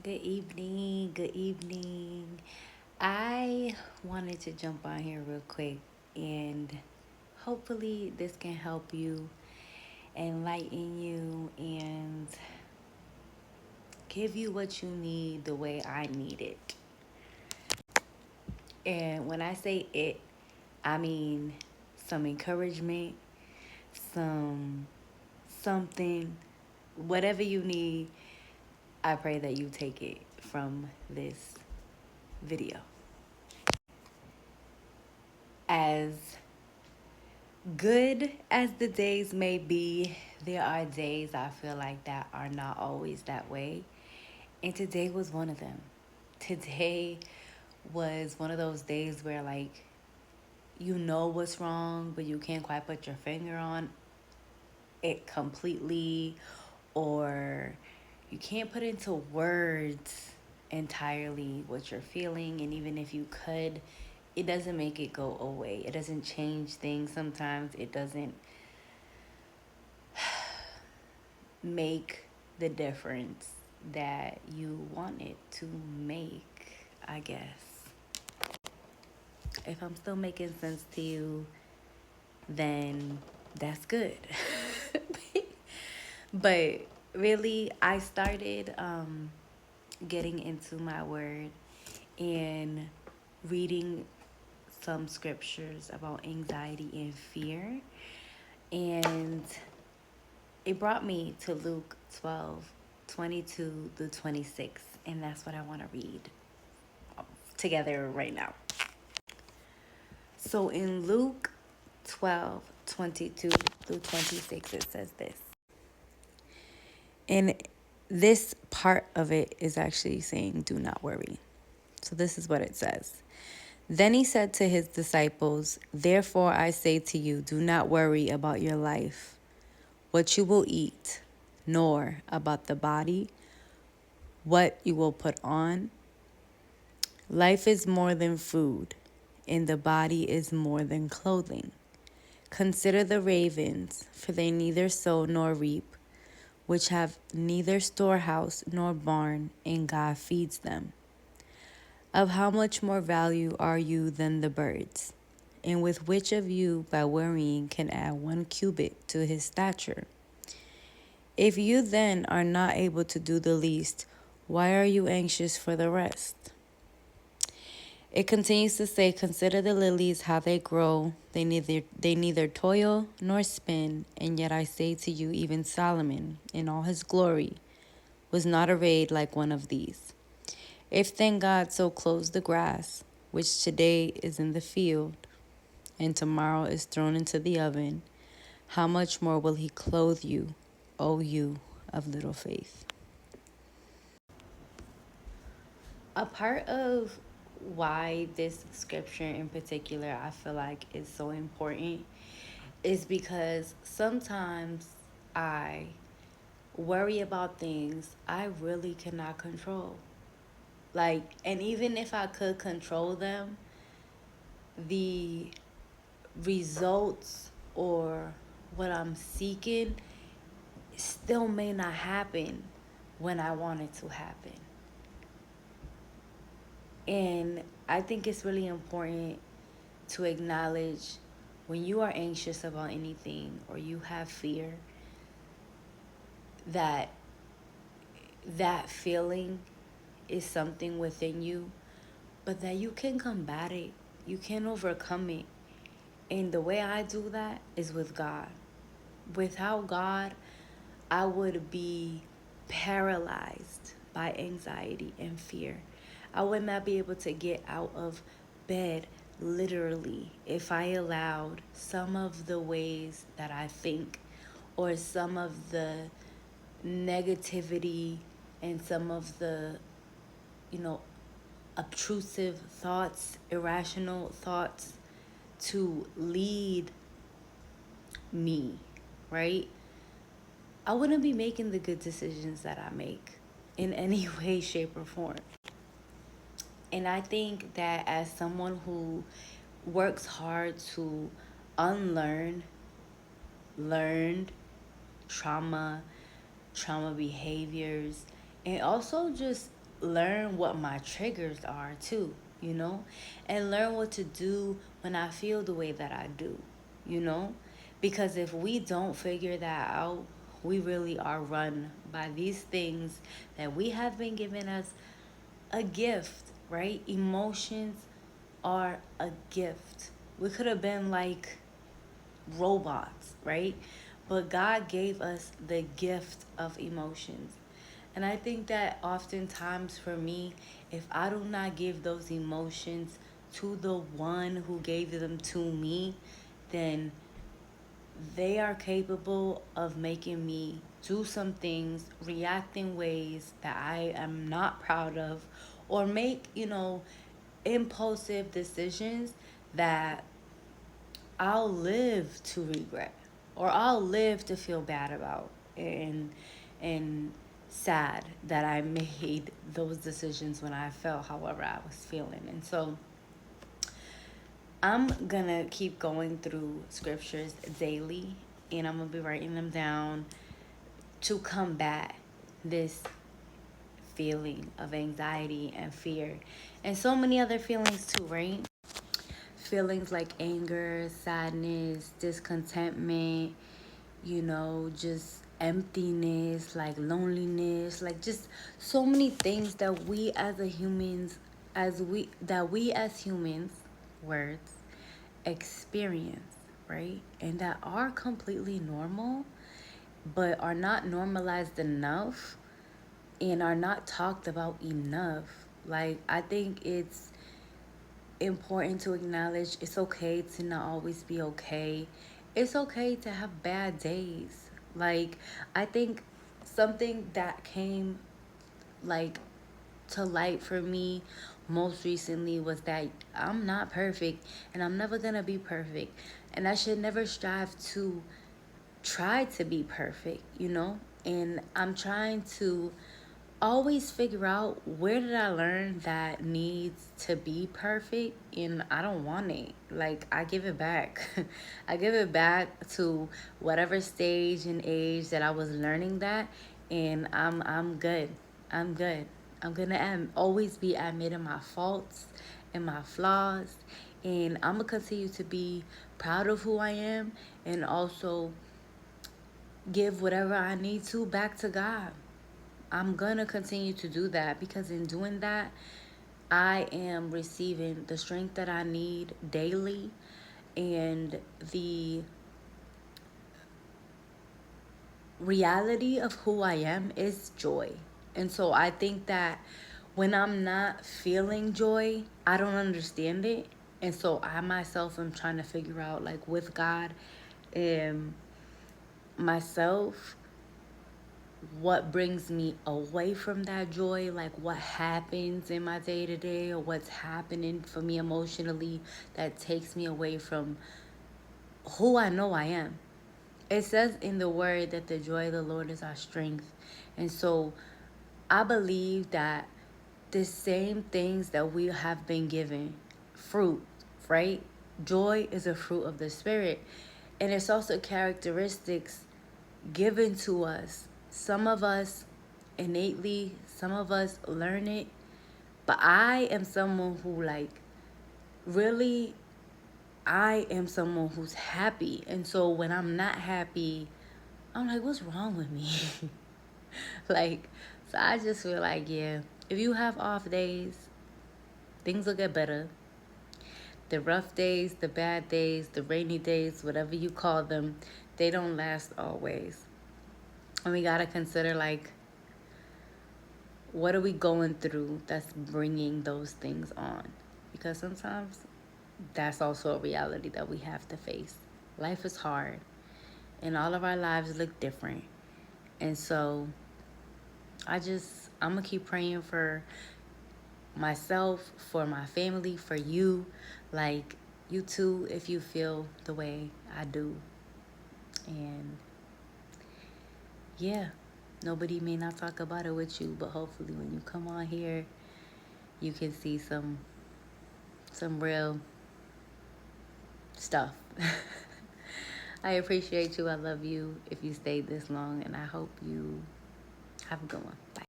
Good evening. Good evening. I wanted to jump on here real quick and hopefully this can help you, enlighten you, and give you what you need the way I need it. And when I say it, I mean some encouragement, some something, whatever you need. I pray that you take it from this video. As good as the days may be, there are days I feel like that are not always that way. And today was one of them. Today was one of those days where, like, you know what's wrong, but you can't quite put your finger on it completely, or you can't put into words entirely what you're feeling. And even if you could, it doesn't make it go away. It doesn't change things sometimes. It doesn't make the difference that you want it to make, I guess. If I'm still making sense to you, then that's good. But really, I started getting into my word and reading some scriptures about anxiety and fear. And it brought me to Luke 12:22 to 26. And that's what I want to read together right now. So in Luke 12:22 through 26, it says this. And this part of it is actually saying, do not worry. So this is what it says. Then he said to his disciples, therefore I say to you, do not worry about your life, what you will eat, nor about the body, what you will put on. Life is more than food, and the body is more than clothing. Consider the ravens, for they neither sow nor reap, which have neither storehouse nor barn, and God feeds them. Of how much more value are you than the birds? And with which of you, by worrying, can add 1 cubit to his stature? If you then are not able to do the least, why are you anxious for the rest? It continues to say, consider the lilies, how they grow. They neither toil nor spin. And yet I say to you, even Solomon, in all his glory, was not arrayed like one of these. If then God so clothes the grass, which today is in the field, and tomorrow is thrown into the oven, how much more will he clothe you, O you of little faith? A part of why this scripture in particular I feel like is so important is because sometimes I worry about things I really cannot control. Like, and even if I could control them, the results or what I'm seeking still may not happen when I want it to happen. And I think it's really important to acknowledge when you are anxious about anything or you have fear, that that feeling is something within you, but that you can combat it, you can overcome it. And the way I do that is with God. Without God, I would be paralyzed by anxiety and fear. I would not be able to get out of bed, literally, if I allowed some of the ways that I think or some of the negativity and some of the, you know, obtrusive thoughts, irrational thoughts to lead me, right? I wouldn't be making the good decisions that I make in any way, shape, or form. And I think that as someone who works hard to unlearn learned trauma behaviors, and also just learn what my triggers are too, and learn what to do when I feel the way that I do, you know? Because if we don't figure that out, we really are run by these things that we have been given as a gift, right? Emotions are a gift. We could have been like robots, right? But God gave us the gift of emotions. And I think that oftentimes for me, if I do not give those emotions to the one who gave them to me, then they are capable of making me do some things, react in ways that I am not proud of, or make, impulsive decisions that I'll live to regret, or I'll live to feel bad about, and sad that I made those decisions when I felt however I was feeling. And so I'm gonna keep going through scriptures daily, and I'm gonna be writing them down to combat this feeling of anxiety and fear, and so many other feelings too, right? Feelings like anger, sadness, discontentment, just emptiness, like loneliness, like just so many things that we as a humans, we as humans, words, experience, right? And that are completely normal, but are not normalized enough and are not talked about enough. Like, I think it's important to acknowledge it's okay to not always be okay. It's okay to have bad days. Like, I think something that came like to light for me most recently was that I'm not perfect and I'm never gonna be perfect. And I should never strive to try to be perfect, And I'm trying to always figure out where did I learn that needs to be perfect, and I don't want it. Like, I give it back. I give it back to whatever stage and age that I was learning that, and I'm good. I'm good. I'm gonna always be admitting my faults and my flaws, and I'm gonna continue to be proud of who I am, and also give whatever I need to back to God. I'm gonna continue to do that, because in doing that, I am receiving the strength that I need daily, and the reality of who I am is joy. And so I think that when I'm not feeling joy, I don't understand it. And so I myself am trying to figure out, like, with God and myself, what brings me away from that joy, like what happens in my day to day, or what's happening for me emotionally that takes me away from who I know I am. It says in the word that the joy of the Lord is our strength. And so I believe that the same things that we have been given, fruit, right? Joy is a fruit of the Spirit. And it's also characteristics given to us. Some of us innately, some of us learn it. But I am someone who, like, really, I am someone who's happy. And so when I'm not happy, I'm like, what's wrong with me? Like, so I just feel like, yeah, if you have off days, things will get better. The rough days, the bad days, the rainy days, whatever you call them, they don't last always. And we got to consider, like, what are we going through that's bringing those things on? Because sometimes that's also a reality that we have to face. Life is hard, and all of our lives look different. And so I'm going to keep praying for myself, for my family, for you, like you too, if you feel the way I do. And yeah, nobody may not talk about it with you, but hopefully when you come on here, you can see some real stuff. I appreciate you. I love you if you stayed this long, and I hope you have a good one.